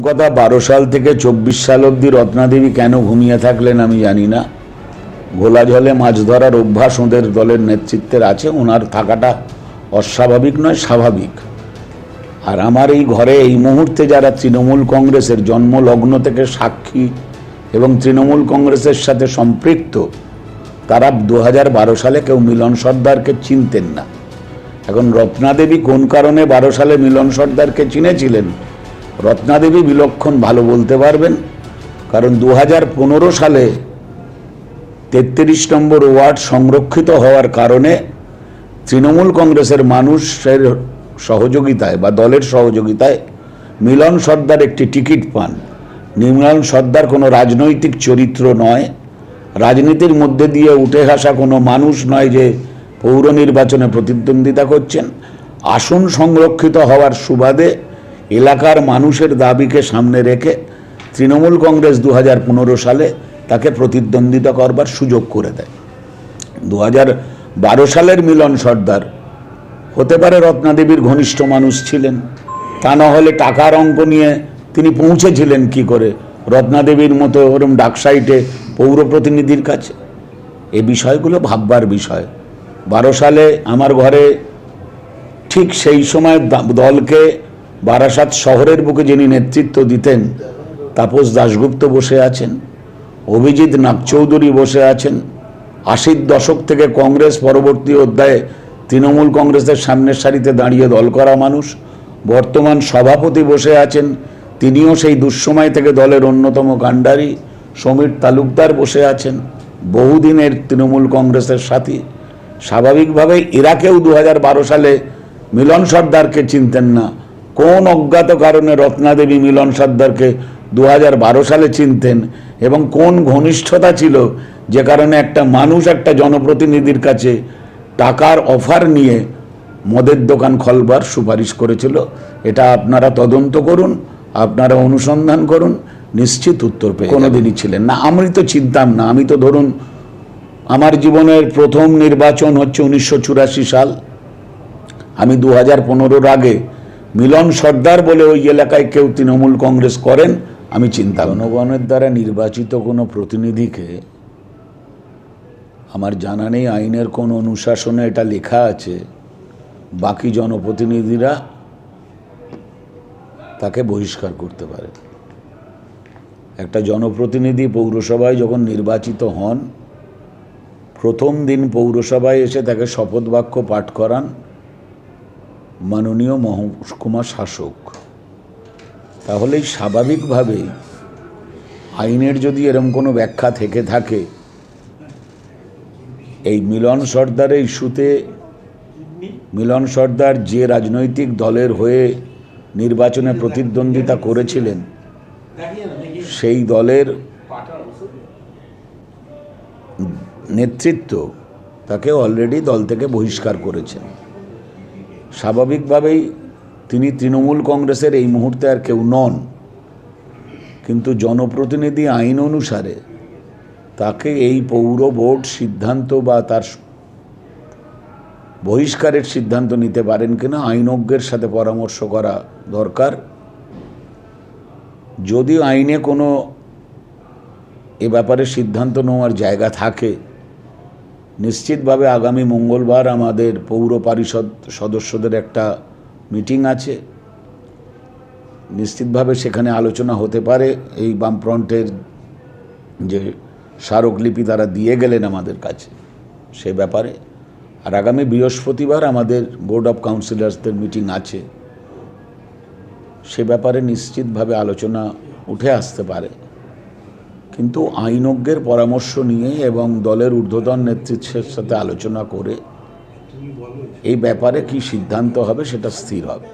কথা 12 সাল থেকে 24 সাল অবধি রত্নাদেবী কেন ঘুমিয়ে থাকলেন আমি জানি না। গোলা জলে মাছ ধরার অভ্যাস ওদের দলের নেতৃত্বের আছে, ওনার থাকাটা অস্বাভাবিক নয়, স্বাভাবিক। আর আমার এই ঘরে এই মুহূর্তে যারা তৃণমূল কংগ্রেসের জন্মলগ্ন থেকে সাক্ষী এবং তৃণমূল কংগ্রেসের সাথে সম্পৃক্ত, তারা 2012 সালে কেউ মিলন সর্দারকে চিনতেন না। এখন রত্নাদেবী কোন কারণে 12 সালে মিলন সর্দারকে চিনেছিলেন, রত্নাদেবী বিলক্ষণ ভালো বলতে পারবেন। কারণ 2015 সালে 33 নম্বর ওয়ার্ড সংরক্ষিত হওয়ার কারণে তৃণমূল কংগ্রেসের মানুষের সহযোগিতায় বা দলের সহযোগিতায় মিলন সর্দার একটি টিকিট পান। মিলন সর্দার কোনো রাজনৈতিক চরিত্র নয়, রাজনীতির মধ্যে দিয়ে উঠে আসা কোনো মানুষ নয় যে পৌর নির্বাচনে প্রতিদ্বন্দ্বিতা করছেন। আসন সংরক্ষিত হওয়ার সুবাদে এলাকার মানুষের দাবিকে সামনে রেখে তৃণমূল কংগ্রেস 2015 সালে তাকে প্রতিদ্বন্দ্বিতা করবার সুযোগ করে দেয়। 2012 সালের মিলন সর্দার হতে পারে রত্নাদেবীর ঘনিষ্ঠ মানুষ ছিলেন, তা না হলে টাকার অঙ্ক নিয়ে তিনি পৌঁছেছিলেন কি করে রত্নাদেবীর মতো ওরম ডাকসাইটে পৌর প্রতিনিধির কাছে। এই বিষয়গুলো ভাববার বিষয়। 12 সালে আমার ঘরে ঠিক সেই সময় দলকে বারাসাত শহরের বুকে যিনি নেতৃত্ব দিতেন তাপস দাশগুপ্ত বসে আছেন, অভিজিৎ নাগচৌধুরী বসে আছেন। 80-র দশক থেকে কংগ্রেস পরবর্তী অধ্যায়ে তৃণমূল কংগ্রেসের সামনের সারিতে দাঁড়িয়ে দল করা মানুষ। বর্তমান সভাপতি বসে আছেন, তিনিও সেই দুঃসময় থেকে দলের অন্যতম কাণ্ডারি। সমীর তালুকদার বসে আছেন, বহুদিনের তৃণমূল কংগ্রেসের সাথী। স্বাভাবিকভাবে এরা কেউ 2012 সালে মিলন সর্দারকে চিনতেন না। কোন অজ্ঞাত কারণে রত্নাদেবী মিলন সর্দারকে 2012 সালে চিনতেন এবং কোন ঘনিষ্ঠতা ছিল যে কারণে একটা মানুষ একটা জনপ্রতিনিধির কাছে টাকার অফার নিয়ে মদের দোকান খোলবার সুপারিশ করেছিল, এটা আপনারা তদন্ত করুন, আপনারা অনুসন্ধান করুন, নিশ্চিত উত্তর পেয়ে কোনোদিনই ছিলেন না। আমি তো চিনতাম না। আমি তো ধরুন আমার জীবনের প্রথম নির্বাচন হচ্ছে 1984 সাল। আমি 2015-র আগে মিলন সর্দার বলে ওই এলাকায় কেউ তৃণমূল কংগ্রেস করেন আমি চিন্তা। জনগণের দ্বারা নির্বাচিত কোনো প্রতিনিধিকে আমার জানা নেই আইনের কোন অনুশাসনে এটা লেখা আছে বাকি জনপ্রতিনিধিরা তাকে বহিষ্কার করতে পারে। একটা জনপ্রতিনিধি পৌরসভায় যখন নির্বাচিত হন, প্রথম দিন পৌরসভায় এসে তাকে শপথ বাক্য পাঠ করান মাননীয় মহকুমা শাসক। তাহলেই স্বাভাবিকভাবেই আইনের যদি এরকম কোনো ব্যাখ্যা থেকে থাকে, এই মিলন সর্দারের ইস্যুতে মিলন সর্দার যে রাজনৈতিক দলের হয়ে নির্বাচনে প্রতিদ্বন্দ্বিতা করেছিলেন সেই দলের নেতৃত্ব তাকে অলরেডি দল থেকে বহিষ্কার করেছেন। স্বাভাবিকভাবেই তিনি তৃণমূল কংগ্রেসের এই মুহূর্তে আর কেউ নন, কিন্তু জনপ্রতিনিধি আইন অনুসারে তাকে এই পৌর বোর্ড সিদ্ধান্ত বা তার বহিষ্কারের সিদ্ধান্ত নিতে পারেন কিনা আইনজ্ঞের সাথে পরামর্শ করা দরকার। যদি আইনে কোনো এ ব্যাপারে সিদ্ধান্ত নেওয়ার জায়গা থাকে, নিশ্চিতভাবে আগামী মঙ্গলবার আমাদের পৌর পরিষদ সদস্যদের একটা মিটিং আছে, নিশ্চিতভাবে সেখানে আলোচনা হতে পারে এই বামফ্রন্টের যে স্মারকলিপি তারা দিয়ে গেলেন আমাদের কাছে সে ব্যাপারে। আর আগামী বৃহস্পতিবার আমাদের বোর্ড অফ কাউন্সিলর্সদের মিটিং আছে, সে ব্যাপারে নিশ্চিতভাবে আলোচনা উঠে আসতে পারে। কিন্তু আইনজ্ঞের পরামর্শ নিয়ে এবং দলের ঊর্ধ্বতন নেতৃত্বের সাথে আলোচনা করে এই ব্যাপারে কি সিদ্ধান্ত হবে সেটা স্থির হবে।